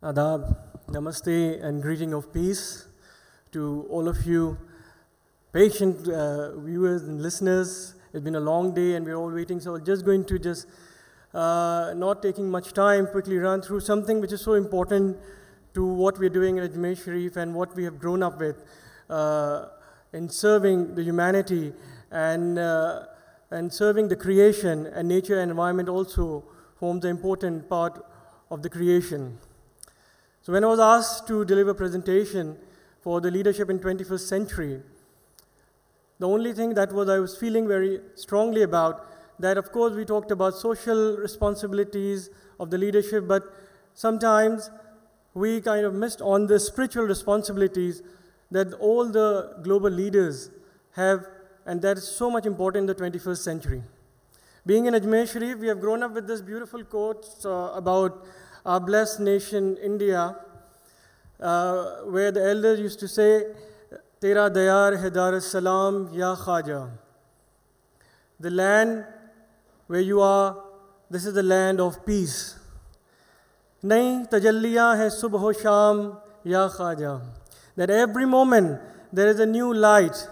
Adab, Namaste, and greeting of peace to all of you, patient viewers and listeners. It's been a long day and we're all waiting, so I'm just going to not taking much time, quickly run through something which is so important to what we're doing at Ajmer Sharif and what we have grown up with in serving the humanity and serving the creation, and nature and environment also forms an important part of the creation. So when I was asked to deliver a presentation for the leadership in 21st century, the only thing that I was feeling very strongly about, that of course we talked about social responsibilities of the leadership, but sometimes we kind of missed on the spiritual responsibilities that all the global leaders have, and that is so much important in the 21st century. Being in Ajmer Sharif, we have grown up with this beautiful quote about our blessed nation, India, where the elders used to say, Tera Dayar hai Dar es Salaam ya Khaja. The land where you are, this is the land of peace. Nayi tajalliyan hai subh sham ya Khaja. That every moment there is a new light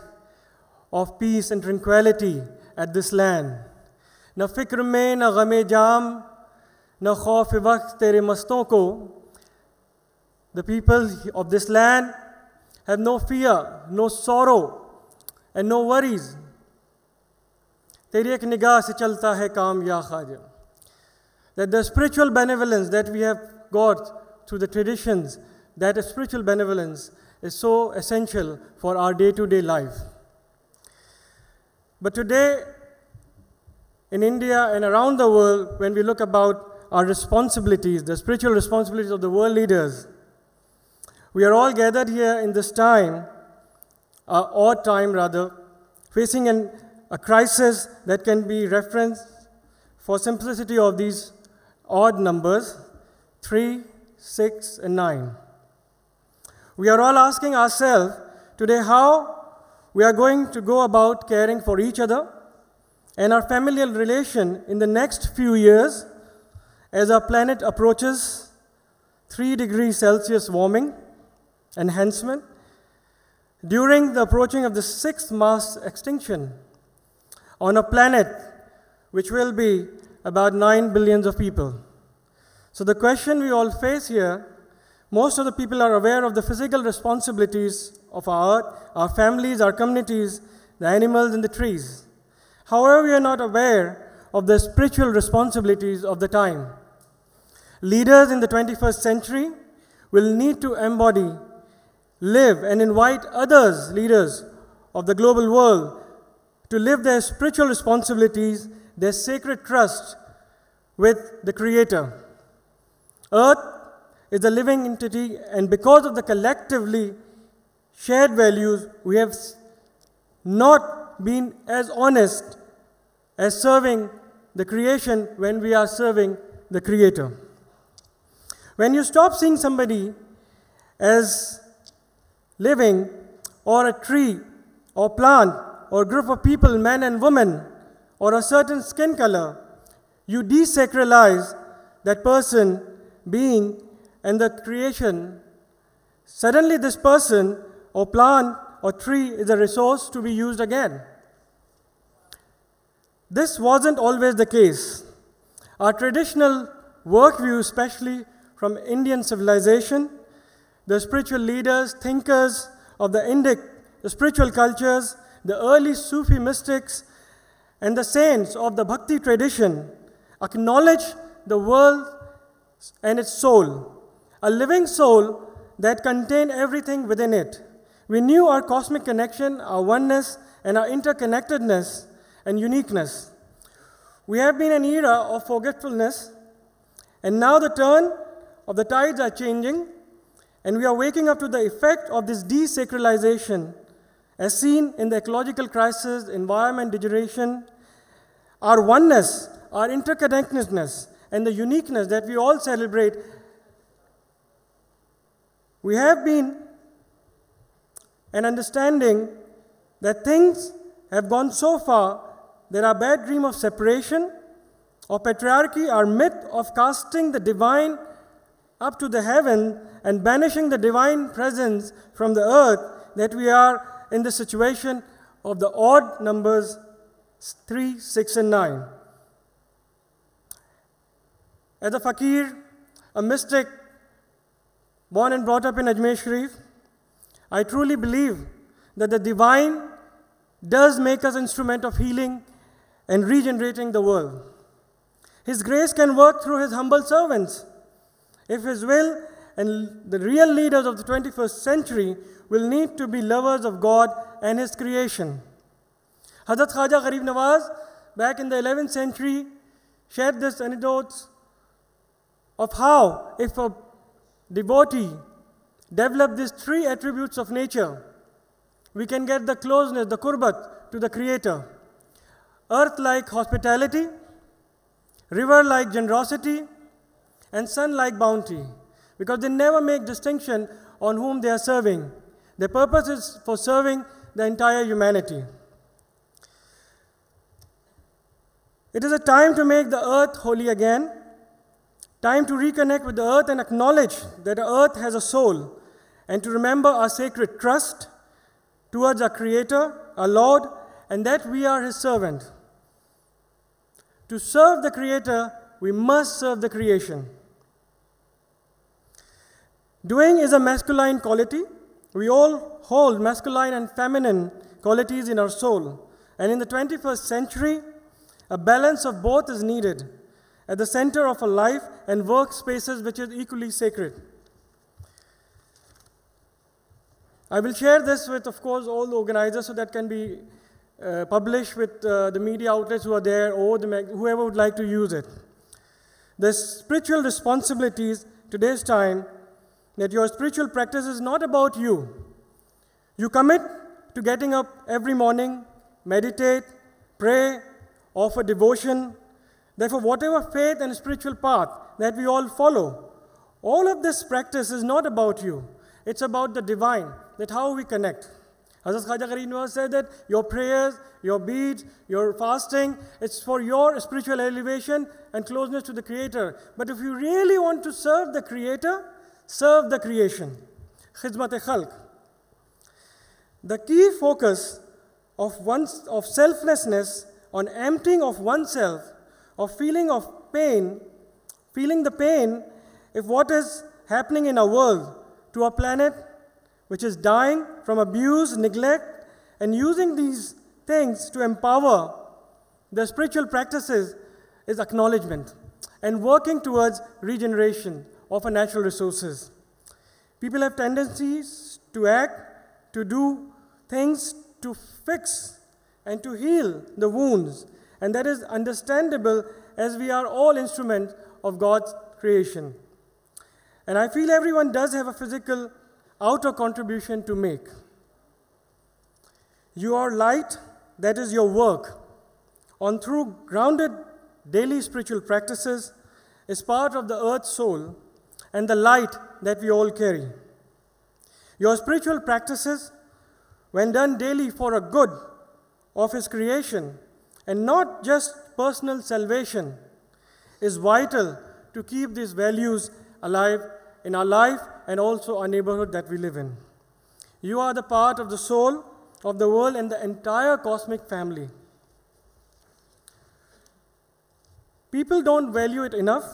of peace and tranquility at this land. Na fikr mein, na ghame jam, na khauf waqt tere maston ko. The people of this land have no fear, no sorrow, and no worries. Teri ek nigah se chalta hai kaam ya Khaja. That the spiritual benevolence that we have got through the traditions, that spiritual benevolence is so essential for our day-to-day life. But today, in India and around the world, when we look about our responsibilities, the spiritual responsibilities of the world leaders, we are all gathered here in this time, odd time rather, facing a crisis that can be referenced for simplicity of these odd numbers, 3, 6, and 9. We are all asking ourselves today how we are going to go about caring for each other and our familial relation in the next few years as our planet approaches 3 degrees Celsius warming enhancement during the approaching of the 6th mass extinction on a planet which will be about 9 billion of people. So the question we all face here, most of the people are aware of the physical responsibilities of our earth, our families, our communities, the animals and the trees. However, we are not aware of the spiritual responsibilities of the time. Leaders in the 21st century will need to embody, live, and invite others, leaders of the global world, to live their spiritual responsibilities, their sacred trust with the Creator. Earth is a living entity, and because of the collectively shared values, we have not been as honest as serving the creation when we are serving the Creator. When you stop seeing somebody as living, or a tree, or plant, or group of people, men and women, or a certain skin color, you desacralize that person, being, and the creation. Suddenly this person, or plant, or tree is a resource to be used again. This wasn't always the case. Our traditional worldview, especially from Indian civilization, the spiritual leaders, thinkers of the Indic, the spiritual cultures, the early Sufi mystics, and the saints of the Bhakti tradition acknowledge the world and its soul, a living soul that contained everything within it. We knew our cosmic connection, our oneness, and our interconnectedness and uniqueness. We have been in an era of forgetfulness, and now the turn of the tides are changing, and we are waking up to the effect of this desacralization, as seen in the ecological crisis, environment degradation, our oneness, our interconnectedness, and the uniqueness that we all celebrate. We have been an understanding that things have gone so far that our bad dream of separation, of patriarchy, our myth of casting the divine up to the heaven and banishing the divine presence from the earth, that we are in the situation of the odd numbers 3, 6, and 9. As a fakir, a mystic, born and brought up in Ajmer Sharif, I truly believe that the divine does make us instrument of healing and regenerating the world. His grace can work through His humble servants. If His will and the real leaders of the 21st century will need to be lovers of God and His creation. Hazrat Khwaja Gharib Nawaz, back in the 11th century, shared this anecdote of how, if a devotee develops these 3 attributes of nature, we can get the closeness, the qurbat to the Creator. Earth like hospitality, river like generosity, and sun like bounty. Because they never make distinction on whom they are serving. Their purpose is for serving the entire humanity. It is a time to make the earth holy again. Time to reconnect with the earth and acknowledge that the earth has a soul, and to remember our sacred trust towards our Creator, our Lord, and that we are His servant. To serve the Creator, we must serve the creation. Doing is a masculine quality. We all hold masculine and feminine qualities in our soul. And in the 21st century, a balance of both is needed at the center of a life and workspaces which is equally sacred. I will share this with, of course, all the organizers so that can be published with the media outlets who are there, or whoever would like to use it. The spiritual responsibilities today's time, that your spiritual practice is not about you. You commit to getting up every morning, meditate, pray, offer devotion. Therefore, whatever faith and spiritual path that we all follow, all of this practice is not about you. It's about the divine, that how we connect. Hazrat Khwaja Gharib Nawaz said that your prayers, your beads, your fasting, it's for your spiritual elevation and closeness to the Creator. But if you really want to serve the Creator, serve the creation. Khidmat-e-Khalq. The key focus of selflessness, on emptying of oneself, of feeling the pain if what is happening in our world, to our planet, which is dying from abuse, neglect, and using these things to empower the spiritual practices is acknowledgement and working towards regeneration of our natural resources. People have tendencies to act, to do things to fix and to heal the wounds, and that is understandable as we are all instruments of God's creation. And I feel everyone does have a physical outer contribution to make. Your light, that is your work, on through grounded daily spiritual practices, is part of the earth's soul and the light that we all carry. Your spiritual practices, when done daily for a good of His creation and not just personal salvation, is vital to keep these values alive in our life and also our neighborhood that we live in. You are the part of the soul of the world and the entire cosmic family. People don't value it enough.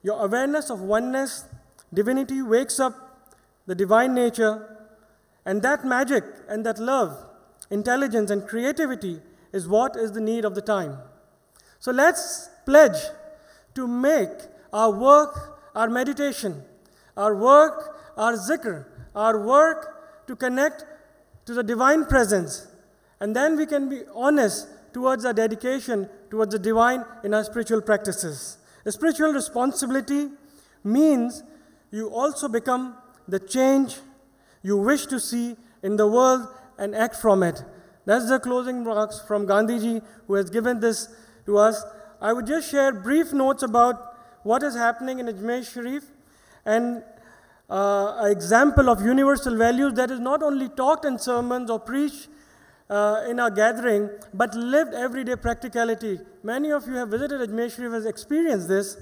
Your awareness of oneness, divinity wakes up the divine nature, and that magic and that love, intelligence and creativity is what is the need of the time. So let's pledge to make our work our meditation, our work our zikr, our work to connect to the divine presence, and then we can be honest towards our dedication towards the divine in our spiritual practices. A spiritual responsibility means you also become the change you wish to see in the world and act from it. That's the closing remarks from Gandhiji, who has given this to us. I would just share brief notes about what is happening in Ajmer Sharif and an example of universal values that is not only talked in sermons or preached in our gathering, but lived everyday practicality. Many of you have visited Ajmer Sharif, has experienced this,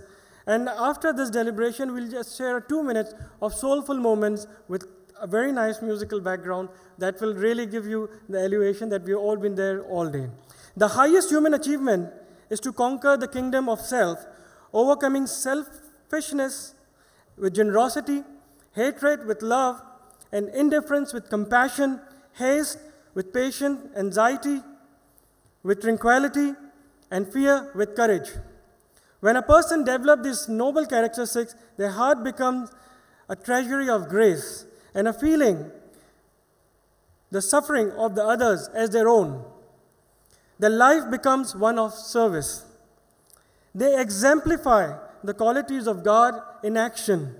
And after this deliberation, we'll just share 2 minutes of soulful moments with a very nice musical background that will really give you the elevation that we've all been there all day. The highest human achievement is to conquer the kingdom of self, overcoming selfishness with generosity, hatred with love, and indifference with compassion, haste with patience, anxiety with tranquility, and fear with courage. When a person develops these noble characteristics, their heart becomes a treasury of grace and a feeling the suffering of the others as their own. Their life becomes one of service. They exemplify the qualities of God in action.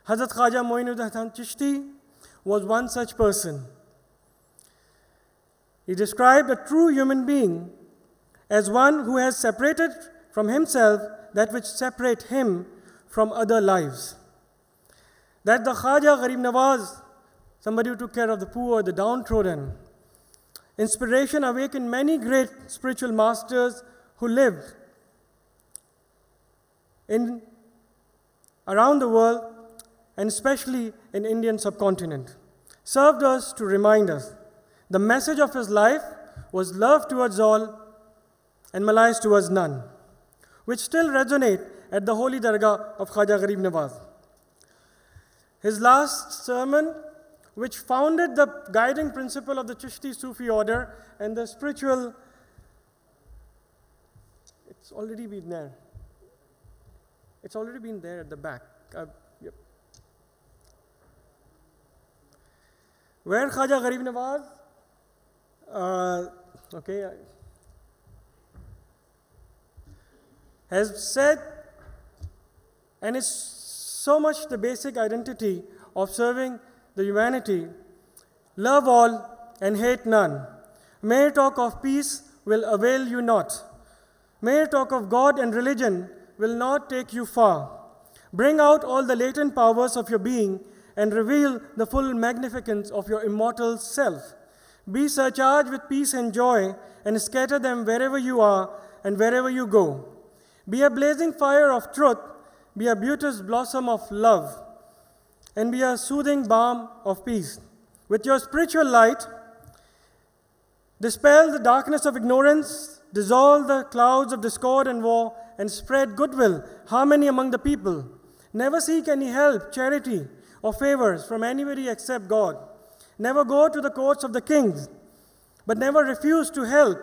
Hazrat Khwaja Moinuddin Chishty was one such person. He described a true human being as one who has separated from himself that which separates him from other lives. That the Khwaja Gharib Nawaz, somebody who took care of the poor, the downtrodden. Inspiration awakened many great spiritual masters who lived around the world, and especially in Indian subcontinent. Served us to remind us the message of his life was love towards all and malice towards none, which still resonate at the holy Dargah of Khwaja Gharib Nawaz. His last sermon, which founded the guiding principle of the Chishti Sufi order and the spiritual, it's already been there. It's already been there at the back. Yep. Where Khwaja Gharib Nawaz, has said, and it's so much the basic identity of serving the humanity, love all and hate none. Mere talk of peace will avail you not. Mere talk of God and religion will not take you far. Bring out all the latent powers of your being and reveal the full magnificence of your immortal self. Be surcharged with peace and joy and scatter them wherever you are and wherever you go. Be a blazing fire of truth, be a beauteous blossom of love, and be a soothing balm of peace. With your spiritual light, dispel the darkness of ignorance, dissolve the clouds of discord and war, and spread goodwill, harmony among the people. Never seek any help, charity, or favors from anybody except God. Never go to the courts of the kings, but never refuse to help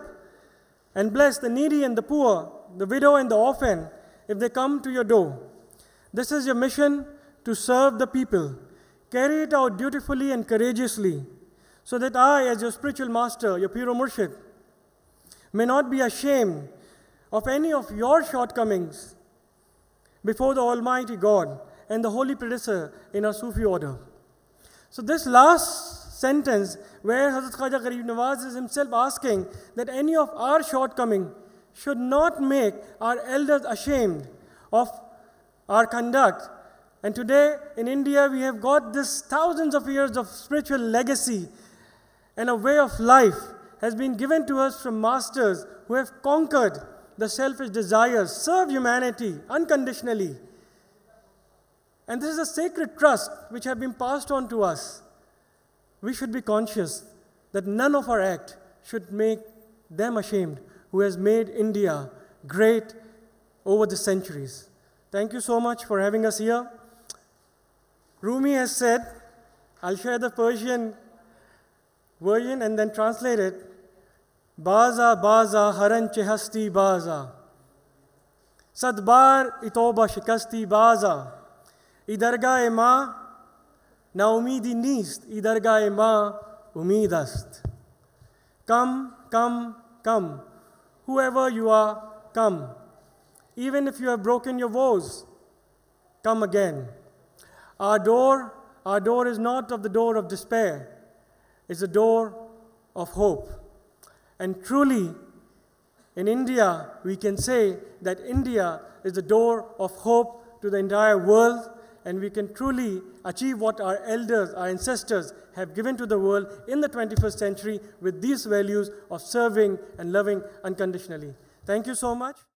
and bless the needy and the poor, the widow and the orphan, if they come to your door. This is your mission, to serve the people. Carry it out dutifully and courageously, so that I, as your spiritual master, your Piro Murshid, may not be ashamed of any of your shortcomings before the Almighty God and the holy predecessor in our Sufi order. So this last sentence, where Hazrat Khwaja Gharib Nawaz is himself asking that any of our shortcomings should not make our elders ashamed of our conduct. And today in India we have got this thousands of years of spiritual legacy, and a way of life has been given to us from masters who have conquered the selfish desires, served humanity unconditionally. And this is a sacred trust which has been passed on to us. We should be conscious that none of our act should make them ashamed, who has made India great over the centuries. Thank you so much for having us here. Rumi has said, I'll share the Persian version and then translate it. Baza baza haran chehasti baza. Sadbar itoba shikasti baza. Idarga ma na umidi nist. Idarga ma umidast. Come, come, come. Whoever you are, come. Even if you have broken your vows, come again. Our door is not of the door of despair. It's the door of hope. And truly, in India, we can say that India is the door of hope to the entire world, and we can truly achieve what our elders, our ancestors have given to the world in the 21st century with these values of serving and loving unconditionally. Thank you so much.